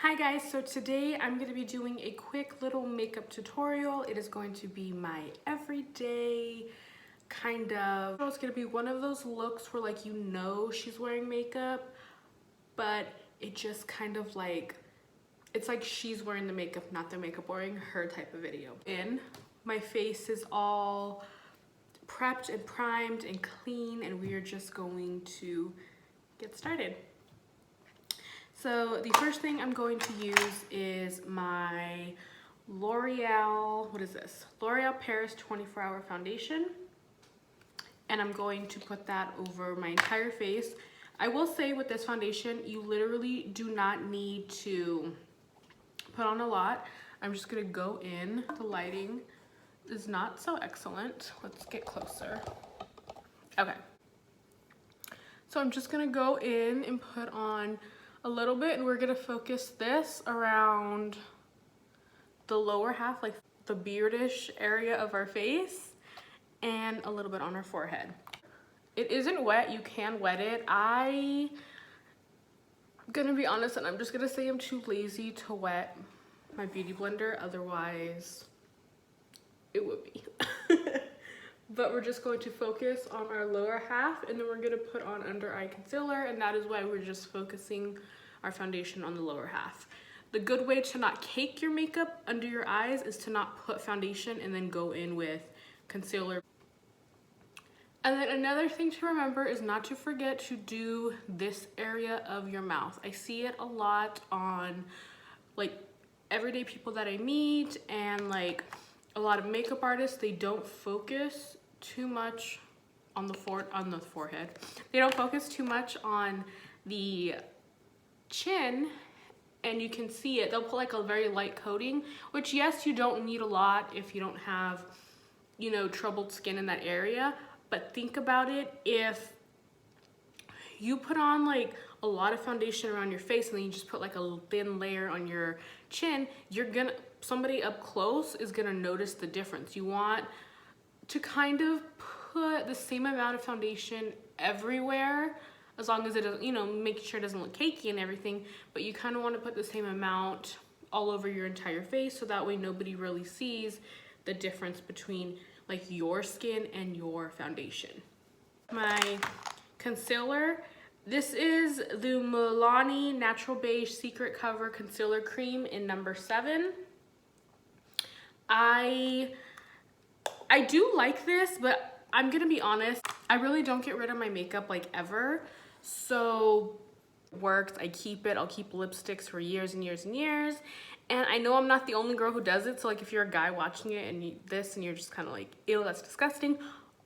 Hi guys, so today I'm going to be doing a quick little makeup tutorial. It is going to be my everyday kind of, it's going to be one of those looks where like you know she's wearing makeup, but it just kind of like, it's like she's wearing the makeup, not the makeup wearing her type of video. My face is all prepped and primed and clean, and we are just going to get started. So the first thing I'm going to use is my L'Oreal, what is this? L'Oreal Paris 24-hour foundation. And I'm going to put that over my entire face. I will say with this foundation, you literally do not need to put on a lot. I'm just gonna go in. The lighting is not so excellent. Let's get closer. Okay. So I'm just gonna go in and put on a little bit, and we're gonna focus this around the lower half, like the beardish area of our face, and a little bit on our forehead. It isn't wet, you can wet it. I'm gonna be honest, and I'm just gonna say I'm too lazy to wet my beauty blender, otherwise it would be. But we're just going to focus on our lower half, and then we're gonna put on under eye concealer, and that is why we're just focusing our foundation on the lower half. The good way to not cake your makeup under your eyes is to not put foundation and then go in with concealer. And then another thing to remember is not to forget to do this area of your mouth. I see it a lot on like everyday people that I meet, and like a lot of makeup artists, they don't focus too much on the forehead. They don't focus too much on the chin, and you can see it. They'll put like a very light coating, which yes, you don't need a lot if you don't have, you know, troubled skin in that area. But think about it, if you put on like a lot of foundation around your face and then you just put like a thin layer on your chin, somebody up close is gonna notice the difference. You want to kind of put the same amount of foundation everywhere, as long as it doesn't, you know, making sure it doesn't look cakey and everything, but you kind of want to put the same amount all over your entire face, so that way nobody really sees the difference between like your skin and your foundation. My concealer, this is the Milani Natural Beige Secret Cover Concealer Cream in number 7. I do like this, but I'm gonna be honest, I really don't get rid of my makeup like ever. So it works, I keep it. I'll keep lipsticks for years and years and years. And I know I'm not the only girl who does it. So like if you're a guy watching it and you're just kind of like, ew, that's disgusting.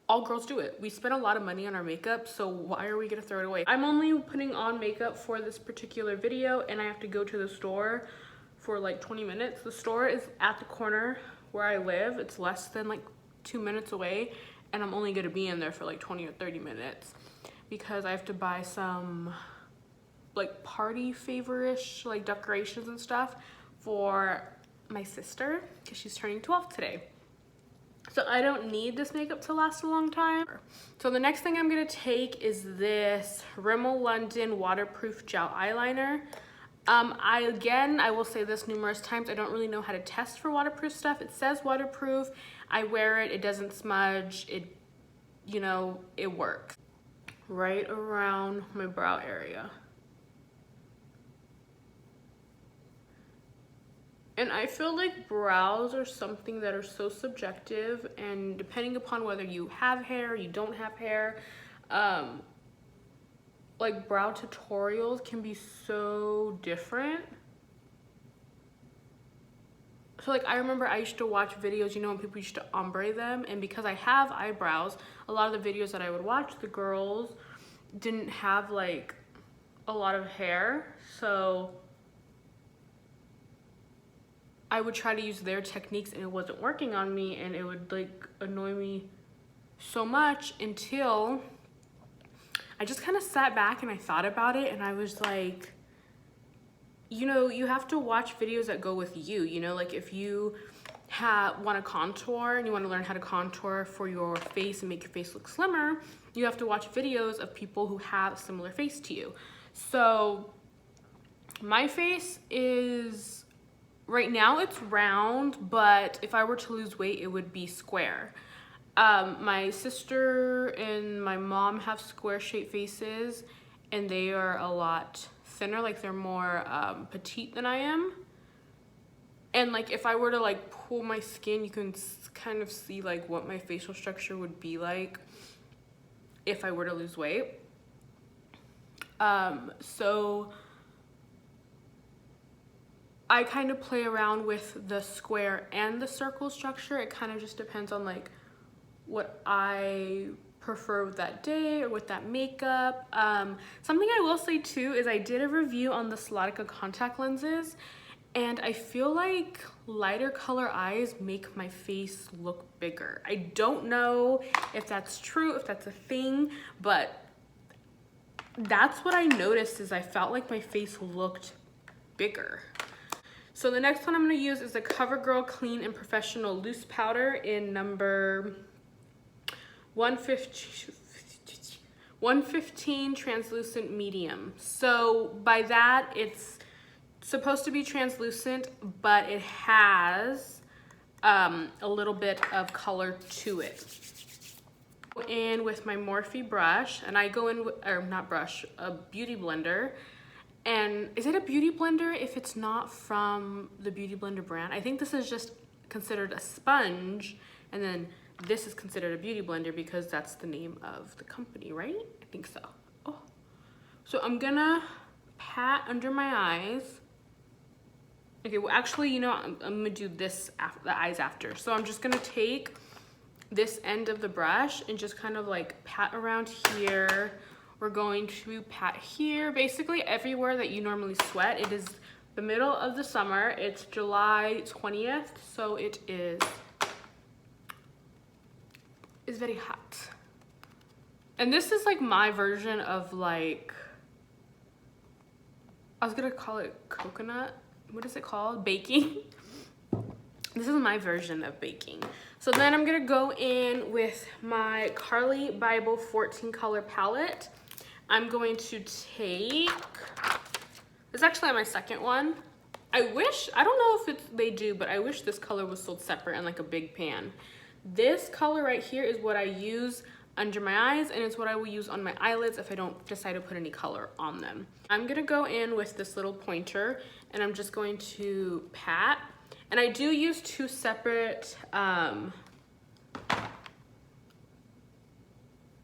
All girls do it. We spend a lot of money on our makeup, so why are we gonna throw it away? I'm only putting on makeup for this particular video, and I have to go to the store for like 20 minutes. The store is at the corner where I live. It's less than like 2 minutes away, and I'm only gonna be in there for like 20 or 30 minutes because I have to buy some like party favor-ish like decorations and stuff for my sister because she's turning 12 today. So I don't need this makeup to last a long time. So the next thing I'm gonna take is this Rimmel London waterproof gel eyeliner. I will say this numerous times, I don't really know how to test for waterproof stuff. It says waterproof, I wear it, it doesn't smudge, it, you know, it works. Right around my brow area. And I feel like brows are something that are so subjective, and depending upon whether you have hair, you don't have hair, like brow tutorials can be so different. So like I remember I used to watch videos, you know, when people used to ombre them, and because I have eyebrows, a lot of the videos that I would watch, the girls didn't have like a lot of hair, so I would try to use their techniques and it wasn't working on me, and it would like annoy me so much until I just kind of sat back and I thought about it, and I was like, you know, you have to watch videos that go with you, you know, like if you want to contour and you want to learn how to contour for your face and make your face look slimmer, you have to watch videos of people who have a similar face to you. So My face is, right now it's round, but if I were to lose weight, it would be square. My sister and my mom have square shaped faces, and they are a lot thinner, like they're more petite than I am. And like if I were to like pull my skin, you can kind of see like what my facial structure would be like if I were to lose weight. So I kind of play around with the square and the circle structure. It kind of just depends on like what I prefer with that day or with that makeup. Something I will say too is I did a review on the Slotica contact lenses, and I feel like lighter color eyes make my face look bigger. I don't know if that's true, if that's a thing, but that's what I noticed, is I felt like my face looked bigger. So the next one I'm going to use is the CoverGirl Clean and Professional Loose Powder in number 115 translucent medium. So by that, it's supposed to be translucent, but it has a little bit of color to it. Go in with my Morphe brush, and I go in with, or not brush, a beauty blender. And is it a beauty blender if it's not from the Beauty Blender brand? I think this is just considered a sponge, and then this is considered a beauty blender because that's the name of the company, right? I think so. Oh, so I'm gonna pat under my eyes. Okay, well actually, you know, I'm gonna do this after the eyes after. So I'm just gonna take this end of the brush and just kind of like pat around here. We're going to pat here, basically everywhere that you normally sweat. It is the middle of the summer. It's July 20th, so it is very hot. And this is like my version of like, I was gonna call it coconut. What is it called? Baking. This is my version of baking. So then I'm gonna go in with my Carly Bible 14 color palette. I'm going to take, this is actually my second one. I wish, I don't know if they do, but I wish this color was sold separate in like a big pan. This color right here is what I use under my eyes, and it's what I will use on my eyelids if I don't decide to put any color on them. I'm gonna go in with this little pointer, and I'm just going to pat. And I do use two separate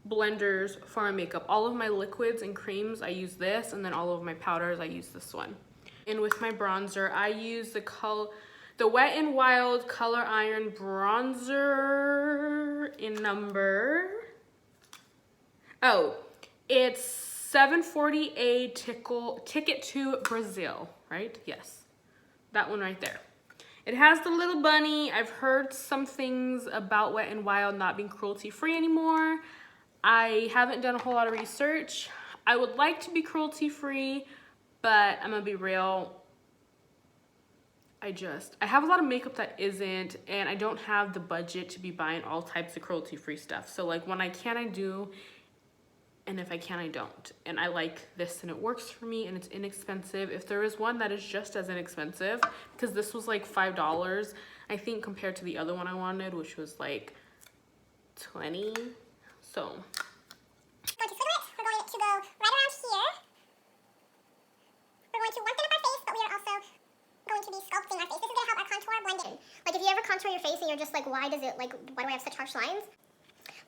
blenders for my makeup. All of my liquids and creams, I use this, and then all of my powders, I use this one. And with my bronzer, I use the Wet n Wild Color Iron Bronzer in number, oh, it's 740A Ticket to Brazil, right? Yes, that one right there. It has the little bunny. I've heard some things about Wet n Wild not being cruelty-free anymore. I haven't done a whole lot of research. I would like to be cruelty-free, but I'm gonna be real. I have a lot of makeup that isn't, and I don't have the budget to be buying all types of cruelty-free stuff. So like when I can, I do, and if I can, I don't. And I like this, and it works for me, and it's inexpensive. If there is one that is just as inexpensive, because this was like $5, I think, compared to the other one I wanted, which was like $20. So going to switch it. We're going to go right around here. We're going to one-third of our face, but we are also going to be sculpting our face. This is going to help our contour blend in. Like if you ever contour your face and you're just like, why do I have such harsh lines?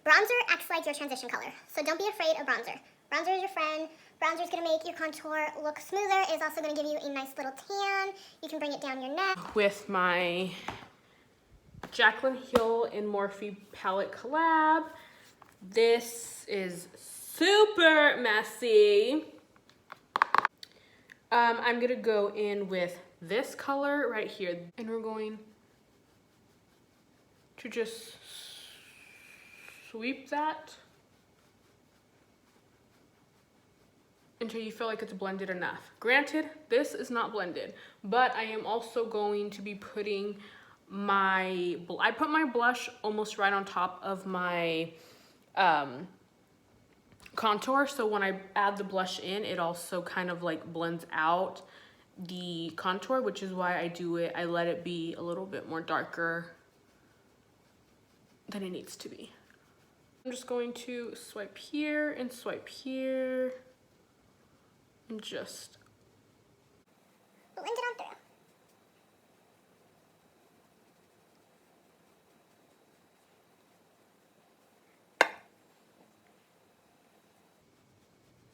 Bronzer acts like your transition color. So don't be afraid of bronzer. Bronzer is your friend. Bronzer is going to make your contour look smoother. It's also going to give you a nice little tan. You can bring it down your neck. With my Jaclyn Hill and Morphe palette collab. This is super messy. I'm gonna go in with this color right here, and we're going to just sweep that until you feel like it's blended enough. Granted, this is not blended, but I am also going to be putting I put my blush almost right on top of my contour, so when I add the blush in, it also kind of like blends out the contour, which is why I let it be a little bit more darker than it needs to be. I'm just going to swipe here and just blend it on through.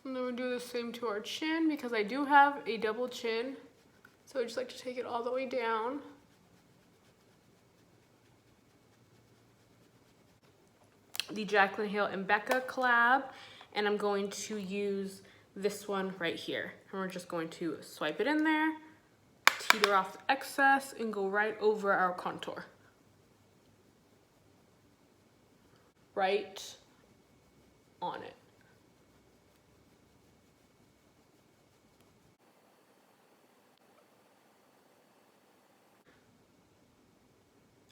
And then we'll do the same to our chin because I do have a double chin. So I just like to take it all the way down. The Jaclyn Hill and Becca collab, and I'm going to use this one right here. And we're just going to swipe it in there, teeter off the excess, and go right over our contour. Right on it.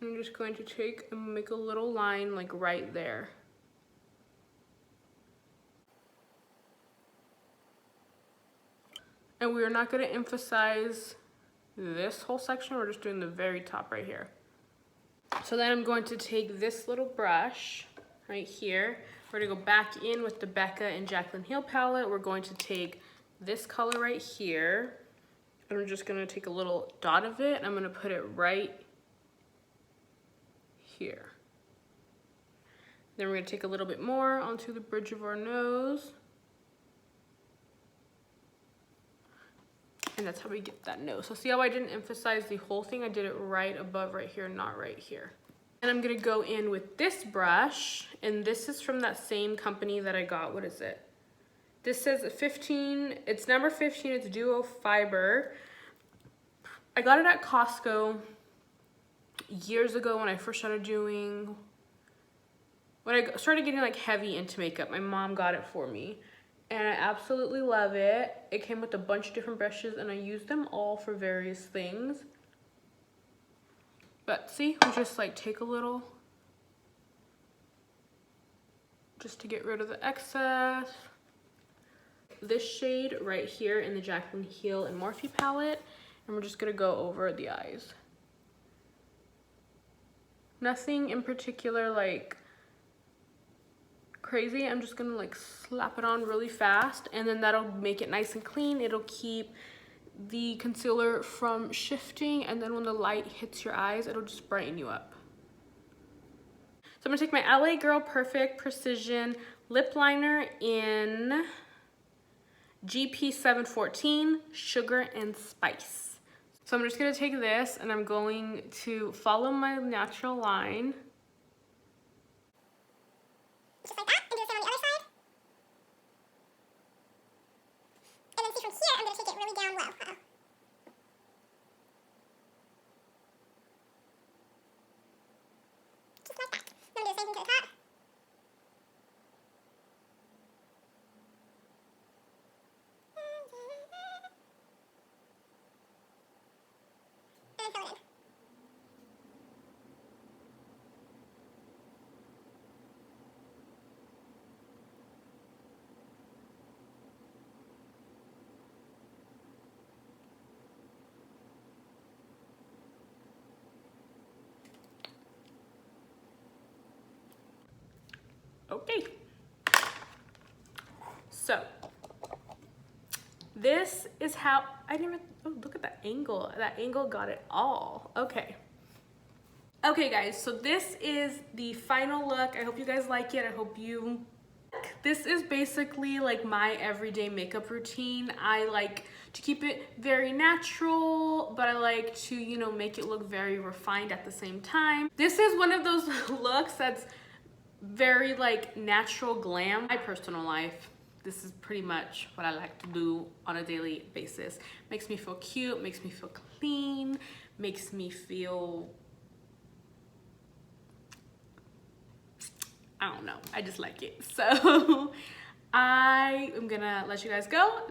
I'm just going to take and make a little line like right there. And we are not going to emphasize this whole section, we're just doing the very top right here. So then I'm going to take this little brush right here. We're going to go back in with the Becca and Jaclyn Hill palette. We're going to take this color right here, and we're just going to take a little dot of it, and I'm going to put it right here. Then we're going to take a little bit more onto the bridge of our nose. And that's how we get that nose. So see how I didn't emphasize the whole thing? I did it right above right here, not right here. And I'm going to go in with this brush, and this is from that same company that I got. What is it? This says 15, it's number 15, it's duo fiber. I got it at Costco years ago when I first started doing, when I started getting like heavy into makeup. My mom got it for me and I absolutely love it. It came with a bunch of different brushes and I used them all for various things. But see, we just like take a little just to get rid of the excess. This shade right here in the Jaclyn Hill and Morphe palette, and we're just gonna go over the eyes. Nothing in particular like crazy. I'm just gonna like slap it on really fast, and then that'll make it nice and clean. It'll keep the concealer from shifting, and then when the light hits your eyes, it'll just brighten you up. So I'm gonna take my LA Girl Perfect Precision lip liner in GP 714 Sugar and Spice. So I'm just gonna take this and I'm going to follow my natural line. Just like that, and do the same on the other side. And then see from here, I'm gonna take it really down low. Uh-oh. Just like that. Then I'm gonna do the same thing to the top. And fill it in. Okay. So this is how I didn't even, oh, look at that angle. That angle got it all. Okay. Okay guys, so this is the final look. I hope you guys like it. I hope you, this is basically like my everyday makeup routine. I like to keep it very natural, but I like to, you know, make it look very refined at the same time. This is one of those looks that's very like natural glam. My personal life, this is pretty much what I like to do on a daily basis. Makes me feel cute, makes me feel clean, makes me feel, I don't know, I just like it. So I am gonna let you guys go.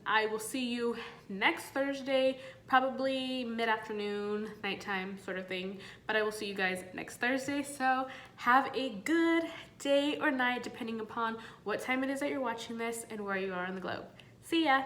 I will see you next Thursday, probably mid-afternoon, nighttime sort of thing, but I will see you guys next Thursday. So have a good day or night, depending upon what time it is that you're watching this and where you are on the globe. See ya.